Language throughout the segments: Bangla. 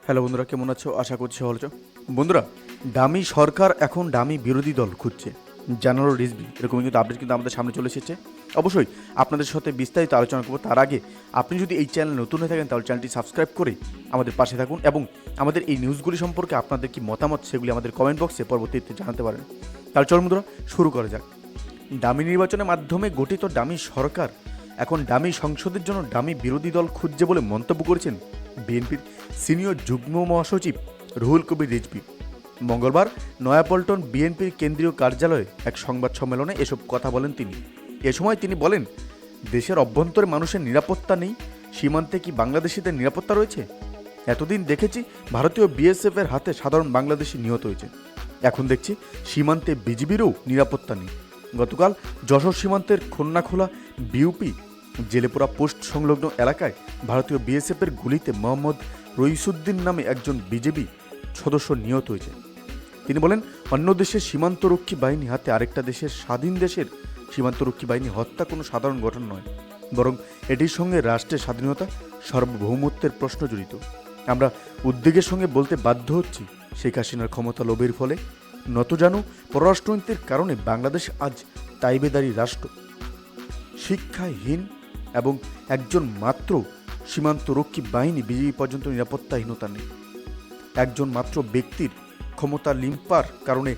হ্যালো বন্ধুরা, কেমন আছো? আশা করছি ভালো আছো। বন্ধুরা, দামি সরকার এখন দামি বিরোধী দল খুঁজছে, জানালো রিজভি। এরকম কিন্তু আপডেট কিন্তু আমাদের সামনে চলে এসেছে। অবশ্যই আপনাদের সাথে বিস্তারিত আলোচনা করবো। তার আগে আপনি যদি এই চ্যানেল নতুন হয়ে থাকেন তাহলে চ্যানেলটি সাবস্ক্রাইব করে আমাদের পাশে থাকুন এবং আমাদের এই নিউজগুলি সম্পর্কে আপনাদের কি মতামত সেগুলি আমাদের কমেন্ট বক্সে পরবর্তীতে জানাতে পারেন। তাহলে চল বন্ধুরা, শুরু করা যাক। দামি নির্বাচনের মাধ্যমে গঠিত দামি সরকার এখন দামি সংসদের জন্য দামি বিরোধী দল খুঁজছে বলে মন্তব্য করেছেন বিএনপির সিনিয়র যুগ্ম মহাসচিব রুহুল কবির রিজভী। মঙ্গলবার নয়াপল্টন বিএনপির কেন্দ্রীয় কার্যালয়ে এক সংবাদ সম্মেলনে এসব কথা বলেন তিনি। এ সময় তিনি বলেন, দেশের অভ্যন্তরে মানুষের নিরাপত্তা নেই, সীমান্তে কি বাংলাদেশিদের নিরাপত্তা রয়েছে? এতদিন দেখেছি ভারতীয় বিএসএফের হাতে সাধারণ বাংলাদেশি নিহত হয়েছে, এখন দেখছি সীমান্তে বিজিবিরও নিরাপত্তা নেই। গতকাল যশোর সীমান্তের খন্নাখোলা বিউপি জেলেপুরা পোস্ট সংলগ্ন এলাকায় ভারতীয় বিএসএফের গুলিতে মোহাম্মদ রইসুদ্দিন নামে একজন বিজেপি সদস্য নিহত হয়েছে। তিনি বলেন, অন্য দেশের সীমান্তরক্ষী বাহিনী হাতে আরেকটা দেশের স্বাধীন দেশের সীমান্তরক্ষী বাহিনী হত্যা কোনো সাধারণ ঘটনা নয়, বরং এটির সঙ্গে রাষ্ট্রের স্বাধীনতা সার্বভৌমত্বের প্রশ্ন জড়িত। আমরা উদ্বেগের সঙ্গে বলতে বাধ্য হচ্ছি, শেখ হাসিনার ক্ষমতা লোভের ফলে নতজানু পররাষ্ট্রনীতির কারণে বাংলাদেশ আজ তাইবেদারি রাষ্ট্র, শিক্ষাহীন এবং একজন মাত্র সীমান্তরক্ষী বাহিনী বিজেপি পর্যন্ত নিরাপত্তাহীনতা নেই। একজন মাত্র ব্যক্তির ক্ষমতা লিম্পার কারণে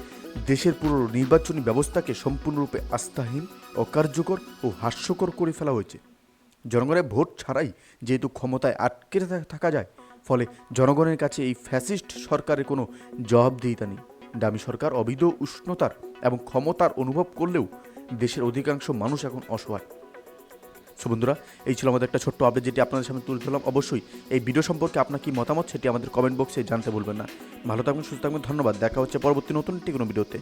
দেশের পুরো নির্বাচনী ব্যবস্থাকে সম্পূর্ণরূপে আস্থাহীন, অকার্যকর ও হাস্যকর করে ফেলা হয়েছে। জনগণের ভোট ছাড়াই যেহেতু ক্ষমতায় আটকে থাকা যায়, ফলে জনগণের কাছে এই ফ্যাসিস্ট সরকারের কোনো জবাবদিহিতা নেই। দামি সরকার অবৈধ উষ্ণতার এবং ক্ষমতার অনুভব করলেও দেশের অধিকাংশ মানুষ এখন অসহায়। বন্ধুরা, এই ছিল আমাদের একটা ছোট্ট আপডেট যেটি আপনাদের সামনে তুলে ধরলাম। অবশ্যই এই ভিডিও সম্পর্কে আপনার কি মতামত সেটি আমাদের কমেন্ট বক্সে জানতে ভুলবেন না। ভালো থাকবেন, সুস্থ থাকবেন, ধন্যবাদ। দেখা হচ্ছে পরবর্তী নতুন একটি কোনো ভিডিওতে।